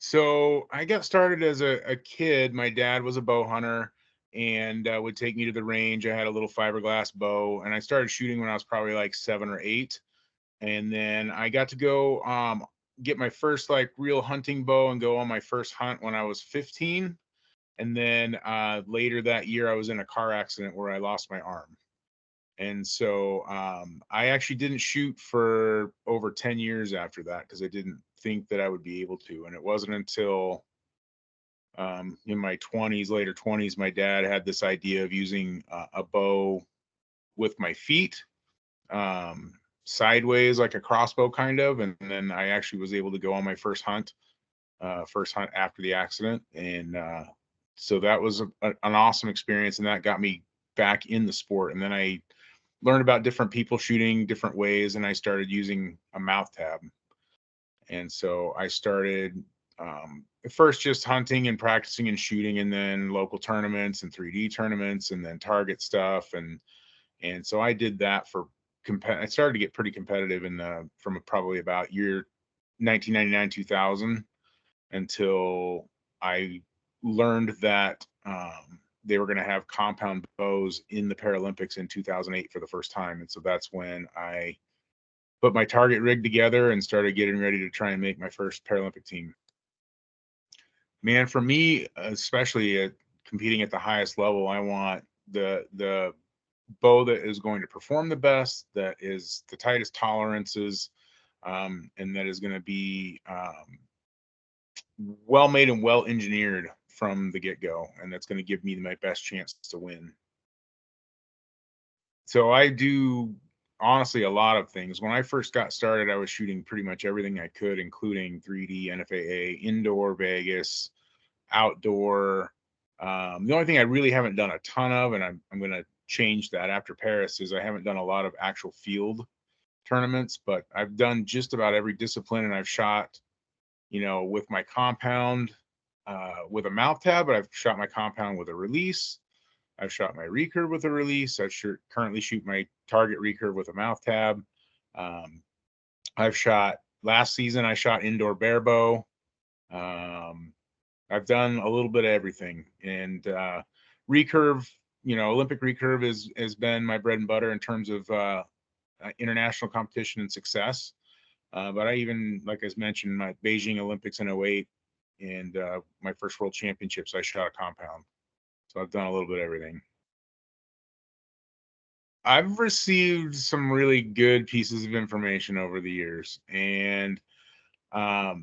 So I got started as a kid. My dad was a bow hunter and would take me to the range. I had a little fiberglass bow, and I started shooting when I was probably like 7 or 8. And then I got to go get my first like real hunting bow and go on my first hunt when I was 15. And then later that year, I was in a car accident where I lost my arm. And so I actually didn't shoot for over 10 years after that because I didn't think that I would be able to. And it wasn't until in my 20s, later 20s, my dad had this idea of using a bow with my feet um, sideways, like a crossbow kind of. And then I actually was able to go on my first hunt after the accident. And so that was an awesome experience. And that got me back in the sport. And then I learned about different people shooting different ways. And I started using a mouth tab. And so I started at first just hunting and practicing and shooting, and then local tournaments and 3D tournaments, and then target stuff. And so I did that for I started to get pretty competitive in the from probably about year 1999 2000 until I learned that they were going to have compound bows in the Paralympics in 2008 for the first time. And so that's when I put my target rig together and started getting ready to try and make my first Paralympic team. Man, for me, especially competing at the highest level, I want the bow that is going to perform the best, that is the tightest tolerances, and that is going to be well made and well engineered from the get go, and that's going to give me my best chance to win. So I do honestly a lot of things. When I first got started, I was shooting pretty much everything I could, including 3D, NFAA, indoor Vegas, outdoor. The only thing I really haven't done a ton of, and I'm going to change that after Paris, is I haven't done a lot of actual field tournaments, but I've done just about every discipline, and I've shot, with my compound with a mouth tab, but I've shot my compound with a release. I've shot my recurve with a release. Currently shoot my target recurve with a mouth tab. I've shot last season. I shot indoor bare bow. I've done a little bit of everything, and recurve. Olympic recurve has been my bread and butter in terms of international competition and success. But I even, like I mentioned, my Beijing Olympics in 08 and my first world championships, I shot a compound. So I've done a little bit of everything. I've received some really good pieces of information over the years, and I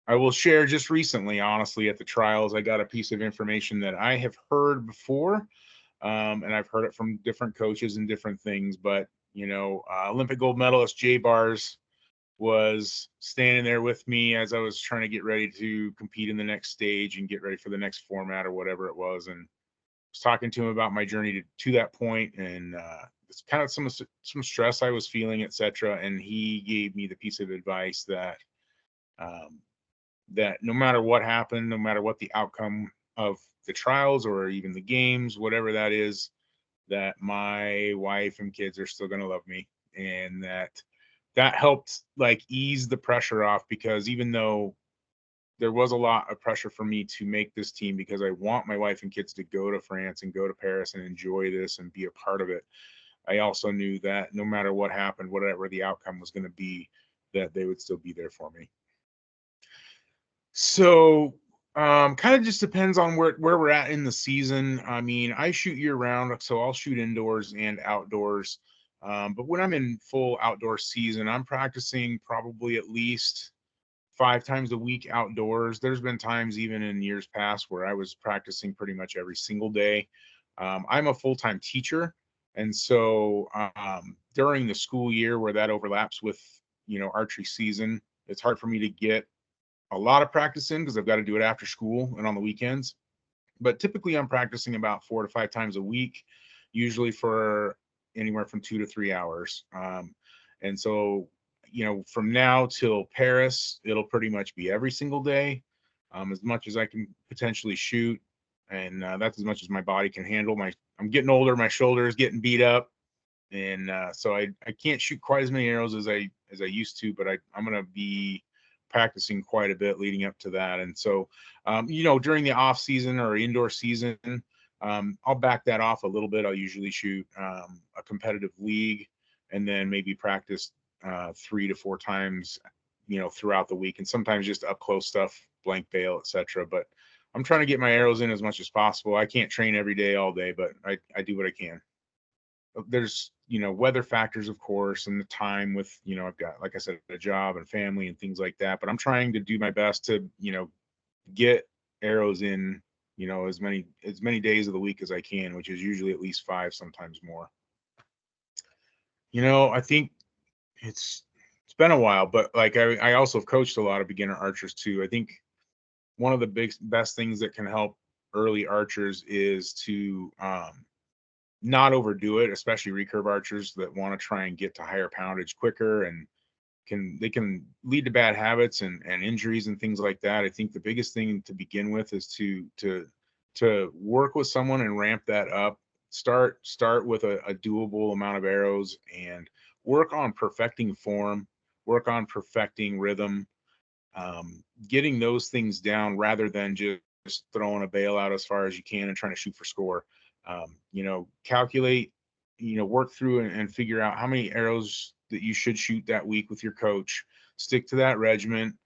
will share just recently, honestly, at the trials, I got a piece of information that I have heard before, and I've heard it from different coaches and different things. But Olympic gold medalist Jay Bars was standing there with me as I was trying to get ready to compete in the next stage and get ready for the next format or whatever it was, and was talking to him about my journey to that point, and it's kind of some stress I was feeling, etc. And he gave me the piece of advice that that no matter what happened, no matter what the outcome of the trials or even the games, whatever that is, that my wife and kids are still going to love me, and that helped like ease the pressure off, because even though there was a lot of pressure for me to make this team, because I want my wife and kids to go to France and go to Paris and enjoy this and be a part of it, I also knew that no matter what happened, whatever the outcome was going to be, that they would still be there for me. So kind of just depends on where we're at in the season. I mean, I shoot year round, so I'll shoot indoors and outdoors. But when I'm in full outdoor season, I'm practicing probably at least 5 times a week outdoors. There's been times even in years past where I was practicing pretty much every single day. I'm a full-time teacher, and so during the school year where that overlaps with archery season, it's hard for me to get a lot of practice in because I've got to do it after school and on the weekends. But typically I'm practicing about 4 to 5 times a week, usually for anywhere from 2 to 3 hours. And so, from now till Paris, it'll pretty much be every single day, as much as I can potentially shoot. And that's as much as my body can handle. I'm getting older, my shoulder is getting beat up. And so I can't shoot quite as many arrows as I used to, but I'm going to be practicing quite a bit leading up to that. And so, during the off season or indoor season, I'll back that off a little bit. I'll usually shoot a competitive league and then maybe practice 3 to 4 times, throughout the week, and sometimes just up close stuff, blank bail, etc. But I'm trying to get my arrows in as much as possible. I can't train every day, all day, but I do what I can. There's, weather factors, of course, and the time with, I've got, like I said, a job and family and things like that, but I'm trying to do my best to, get arrows in, as many days of the week as I can, which is usually at least 5, sometimes more. I think it's been a while, but like I also have coached a lot of beginner archers too. I think one of the best things that can help early archers is to not overdo it, especially recurve archers that want to try and get to higher poundage quicker, and they can lead to bad habits and injuries and things like that. I think the biggest thing to begin with is to work with someone and ramp that up. Start with a doable amount of arrows and work on perfecting form, work on perfecting rhythm, getting those things down rather than just throwing a bail out as far as you can and trying to shoot for score. Calculate, work through and figure out how many arrows that you should shoot that week with your coach. Stick to that regimen.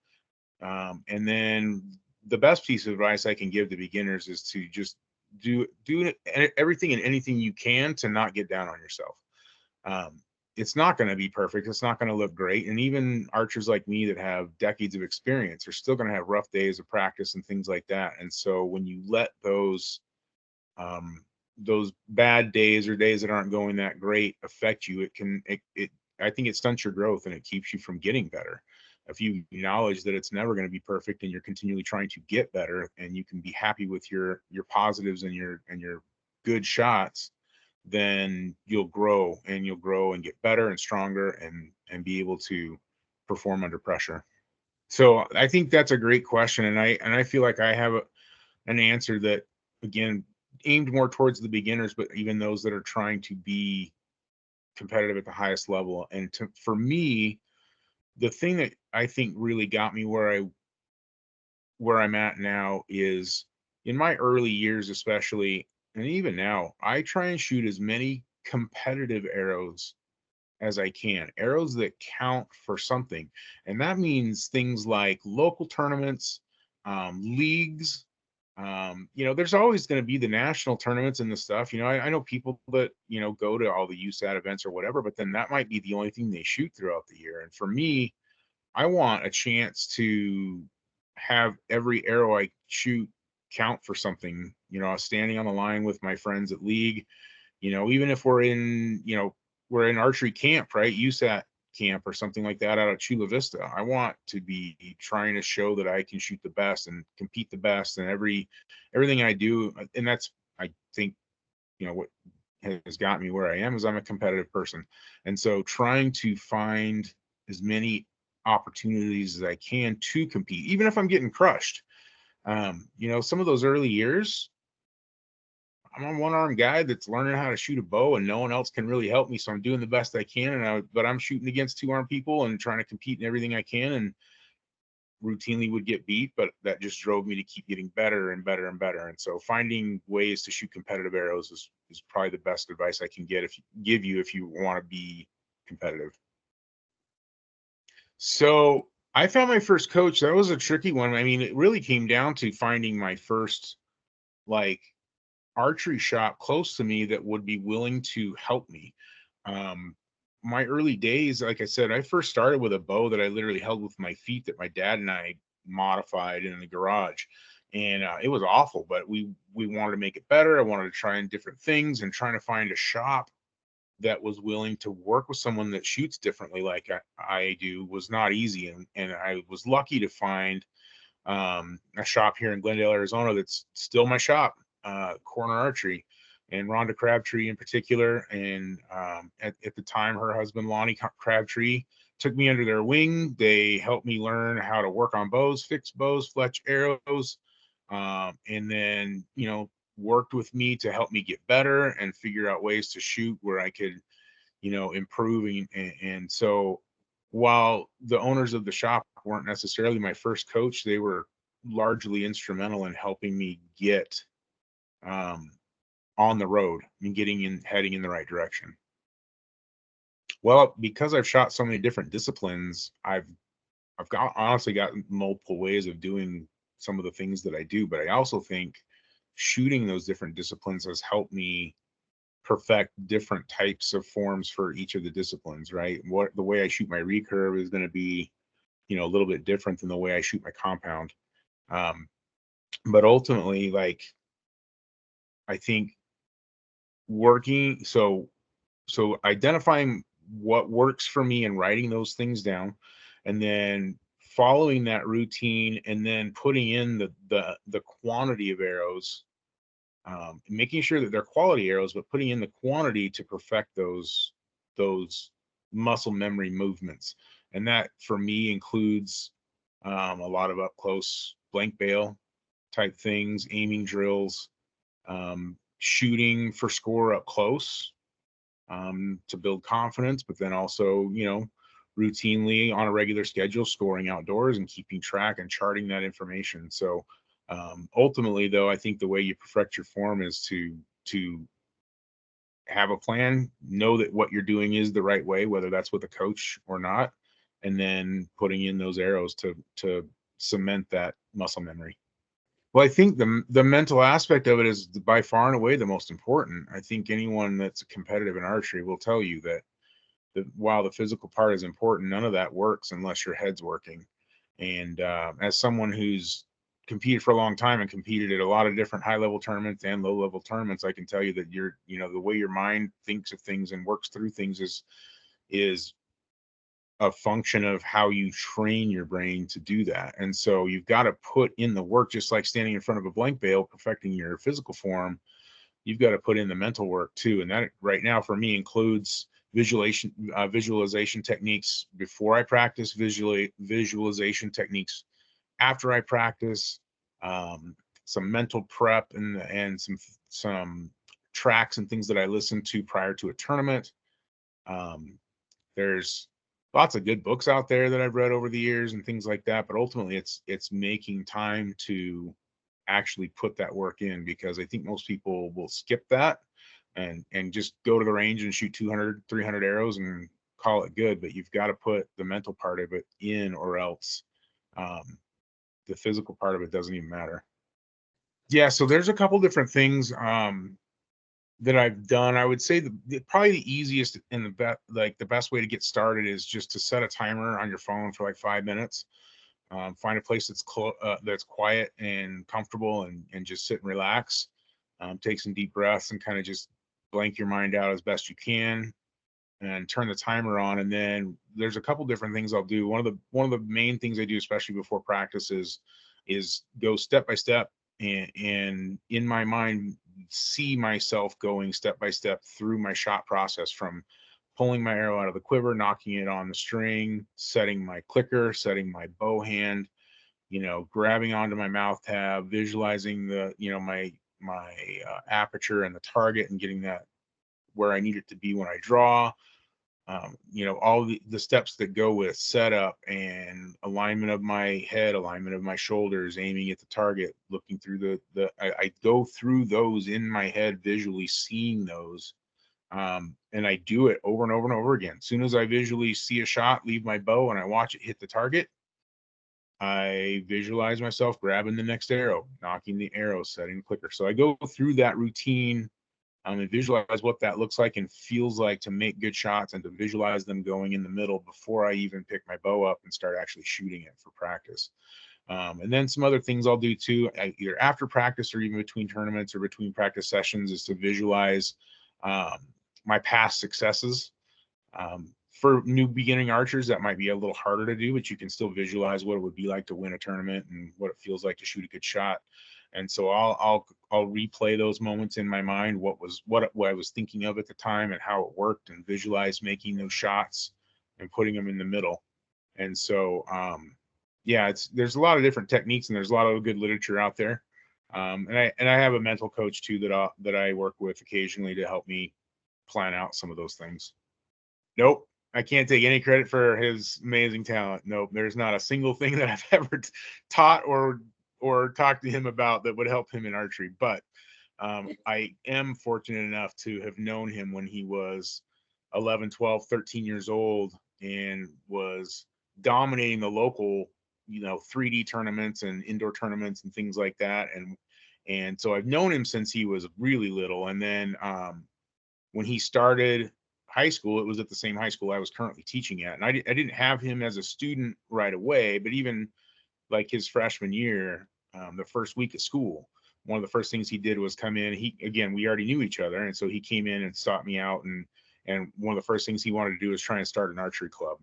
And then the best piece of advice I can give to beginners is to just do everything and anything you can to not get down on yourself. It's not going to be perfect. It's not going to look great. And even archers like me that have decades of experience are still going to have rough days of practice and things like that. And so when you let those bad days or days that aren't going that great affect you, I think it stunts your growth and it keeps you from getting better. If you acknowledge that it's never going to be perfect and you're continually trying to get better, and you can be happy with your positives and your good shots, then you'll grow and get better and stronger and be able to perform under pressure. So I think that's a great question. And I feel like I have an answer that, again, aimed more towards the beginners, but even those that are trying to be competitive at the highest level. And for me, the thing that I think really got me where I'm at now is, in my early years especially, and even now, I try and shoot as many competitive arrows as I can, arrows that count for something. And that means things like local tournaments, leagues. There's always going to be the national tournaments and the stuff. I know people that, go to all the USAT events or whatever, but then that might be the only thing they shoot throughout the year. And for me, I want a chance to have every arrow I shoot count for something. Standing on the line with my friends at league, even if we're in archery camp, right? USAT camp or something like that out of Chula Vista. I want to be trying to show that I can shoot the best and compete the best in everything I do. And that's, I think, what has got me where I am is I'm a competitive person. And so trying to find as many opportunities as I can to compete, even if I'm getting crushed. Some of those early years, I'm a one-armed guy that's learning how to shoot a bow and no one else can really help me. So I'm doing the best I can. But I'm shooting against 2-armed people and trying to compete in everything I can, and routinely would get beat, but that just drove me to keep getting better and better and better. And so finding ways to shoot competitive arrows is probably the best advice I can give you if you want to be competitive. So I found my first coach. That was a tricky one. I mean, it really came down to finding my first archery shop close to me that would be willing to help me. My early days, like I said, I first started with a bow that I literally held with my feet that my dad and I modified in the garage. And it was awful, but we wanted to make it better. I wanted to try in different things, and trying to find a shop that was willing to work with someone that shoots differently like I do was not easy. And I was lucky to find a shop here in Glendale, Arizona that's still my shop, Corner Archery, and Rhonda Crabtree in particular. And at the time, her husband, Lonnie Crabtree, took me under their wing. They helped me learn how to work on bows, fix bows, fletch arrows, and then, worked with me to help me get better and figure out ways to shoot where I could, improve. And so while the owners of the shop weren't necessarily my first coach, they were largely instrumental in helping me get on the road and heading in the right direction. Well, because I've shot so many different disciplines, I've honestly got multiple ways of doing some of the things that I do, but I also think shooting those different disciplines has helped me perfect different types of forms for each of the disciplines, right? What the way I shoot my recurve is going to be, a little bit different than the way I shoot my compound. But ultimately, like, I think working, so identifying what works for me and writing those things down, and then following that routine, and then putting in the quantity of arrows, making sure that they're quality arrows, but putting in the quantity to perfect those muscle memory movements. And that for me includes a lot of up close blank bail type things, aiming drills, shooting for score up close, to build confidence, but then also, routinely on a regular schedule, scoring outdoors and keeping track and charting that information. So ultimately, though, I think the way you perfect your form is to have a plan, know that what you're doing is the right way, whether that's with a coach or not, and then putting in those arrows to cement that muscle memory. Well, I think the mental aspect of it is by far and away the most important. I think anyone that's competitive in archery will tell you that while the physical part is important, none of that works unless your head's working. And as someone who's competed for a long time and competed at a lot of different high-level tournaments and low-level tournaments, I can tell you that the way your mind thinks of things and works through things is a function of how you train your brain to do that. And so you've got to put in the work, just like standing in front of a blank bail, perfecting your physical form. You've got to put in the mental work too. And that right now for me includes visualization techniques before I practice, visualization techniques after I practice, some mental prep, and some tracks and things that I listen to prior to a tournament. There's lots of good books out there that I've read over the years and things like that, but ultimately it's making time to actually put that work in, because I think most people will skip that and just go to the range and shoot 200, 300 arrows and call it good. But you've got to put the mental part of it in, or else the physical part of it doesn't even matter. Yeah, so there's a couple different things that I've done. I would say probably the easiest and the best way to get started is just to set a timer on your phone for like 5 minutes. Find a place that's quiet and comfortable, and just sit and relax. Take some deep breaths and kind of just blank your mind out as best you can, and turn the timer on. And then there's a couple different things I'll do. One of the main things I do, especially before practice, is go step by step, and in my mind see myself going step by step through my shot process, from pulling my arrow out of the quiver, knocking it on the string, setting my clicker, setting my bow hand, grabbing onto my mouth tab, visualizing my aperture and the target, and getting that where I need it to be when I draw. All the steps that go with setup and alignment of my head, alignment of my shoulders, aiming at the target, looking through I go through those in my head, visually seeing those. And I do it over and over and over again. As soon as I visually see a shot leave my bow and I watch it hit the target, I visualize myself grabbing the next arrow, knocking the arrow, setting the clicker. So I go through that routine, and visualize what that looks like and feels like to make good shots, and to visualize them going in the middle before I even pick my bow up and start actually shooting it for practice. And then some other things I'll do too, either after practice or even between tournaments or between practice sessions, is to visualize my past successes. For new beginning archers, that might be a little harder to do, but you can still visualize what it would be like to win a tournament and what it feels like to shoot a good shot. And so I'll replay those moments in my mind, what I was thinking of at the time and how it worked, and visualize making those shots and putting them in the middle. And so yeah, there's a lot of different techniques, and there's a lot of good literature out there. And I have a mental coach too that I work with occasionally to help me plan out some of those things. Nope. I can't take any credit for his amazing talent. Nope, there's not a single thing that I've ever taught or talked to him about that would help him in archery. But I am fortunate enough to have known him when he was 11, 12, 13 years old and was dominating the local, 3D tournaments and indoor tournaments and things like that. And so I've known him since he was really little. And then when he started high school, it was at the same high school I was currently teaching at. And I didn't have him as a student right away, but even like his freshman year, the first week of school, one of the first things he did was come in. We already knew each other. And so he came in and sought me out. And one of the first things he wanted to do was try and start an archery club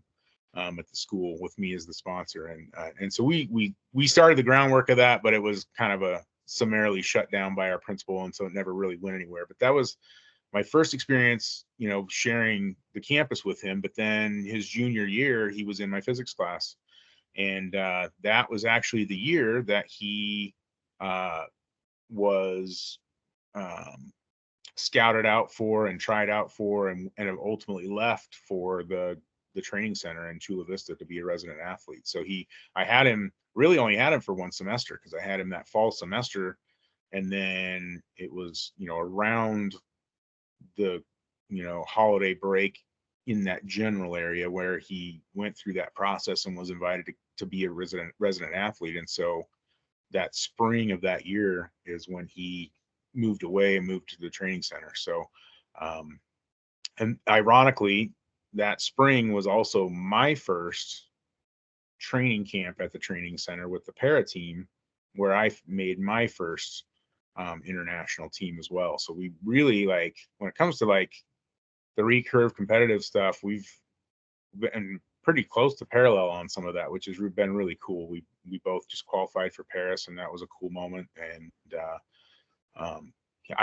at the school with me as the sponsor. And so we started the groundwork of that, but it was kind of a summarily shut down by our principal. And so it never really went anywhere. But that was my first experience, sharing the campus with him. But then his junior year, he was in my physics class. And that was actually the year that he was scouted out for and tried out for and ultimately left for the training center in Chula Vista to be a resident athlete. So I had him, really only had him for one semester, because I had him that fall semester. And then it was, around the, holiday break in that general area where he went through that process and was invited to be a resident athlete. And so that spring of that year is when he moved away and moved to the training center. So, and ironically, that spring was also my first training camp at the training center with the para team, where I made my first international team as well. So we really, like, when it comes to like the recurve competitive stuff, we've been pretty close to parallel on some of that, which has been really cool. We both just qualified for Paris, and that was a cool moment. And I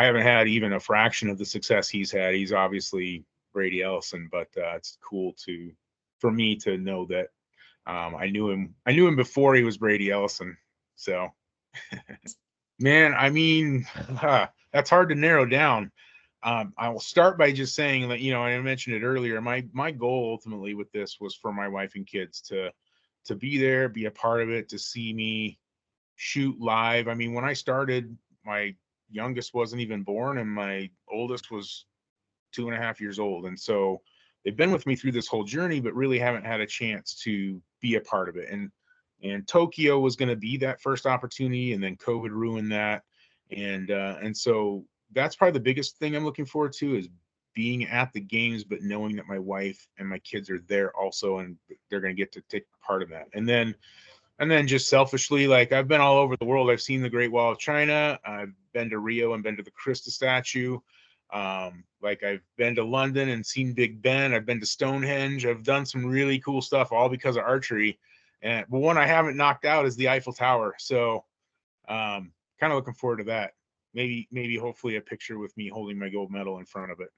haven't had even a fraction of the success he's had. He's obviously Brady Ellison, but it's cool for me to know that I knew him before he was Brady Ellison. So man, I mean, that's hard to narrow down. I will start by just saying that, I mentioned it earlier, my goal ultimately with this was for my wife and kids to be there, be a part of it, to see me shoot live. I mean, when I started, my youngest wasn't even born and my oldest was 2.5 years old. And so they've been with me through this whole journey, but really haven't had a chance to be a part of it. And Tokyo was going to be that first opportunity, and then COVID ruined that. And so that's probably the biggest thing I'm looking forward to, is being at the games, but knowing that my wife and my kids are there also, and they're going to get to take part of that. And then just selfishly, like, I've been all over the world. I've seen the Great Wall of China. I've been to Rio and been to the Krista statue. Like, I've been to London and seen Big Ben. I've been to Stonehenge. I've done some really cool stuff, all because of archery. But one I haven't knocked out is the Eiffel Tower. So kind of looking forward to that. Maybe hopefully a picture with me holding my gold medal in front of it.